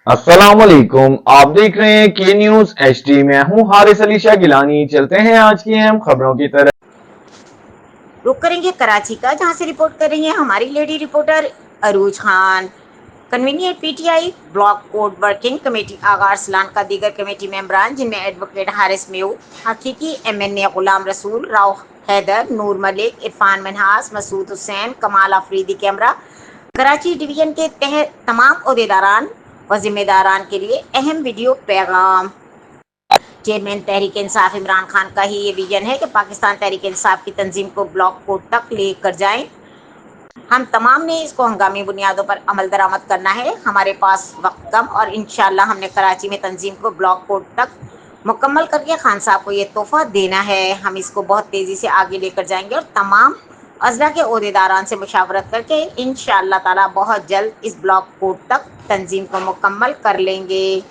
अस्सलाम वालेकुम। आप देख रहे हैं के न्यूज HD। मैं हूं हारिस अली शाह गिलानी। चलते हैं आज की अहम खबरों की तरफ। रुक करेंगे कराची का, जहां से रिपोर्ट कर रही हैं हमारी lady reporter Arooj Khan. Convener PTI block court working committee Agha Arsalan का दीगर कमेटी मेंबरान, जिनमें एडवोकेट हारिस मेऊ, हकीकी MNA गुलाम रसूल, राव हैदर, नूर मलिक, इरफान मनहास, मसूद हुसैन, कमाल अफरीदी कैमरा, कराची डिवीजन के तहत तमाम अहदेदारान व जिम्मेदारान के लिए अहम वीडियो पैगाम। चेयरमैन तहरीक इंसाफ इमरान खान का ही ये विजन है कि पाकिस्तान तहरीक इंसाफ की तंजीम को ब्लॉक कोर्ट तक लेकर जाएं। हम तमाम ने इसको हंगामी बुनियादों पर अमल दरामद करना है। हमारे पास वक्त कम और इंशाल्लाह हमने कराची में तंजीम को ब्लॉक कोर्ट तक मुकम्मल करके खान साहब को ये तोहफा देना है। हम इसको बहुत तेज़ी से आगे लेकर जाएंगे और तमाम अजला के अहदेदारान से मुशावरत करके इंशाअल्लाह ताला बहुत जल्द इस ब्लॉक कोर्ट तक तंजीम को मुकम्मल कर लेंगे।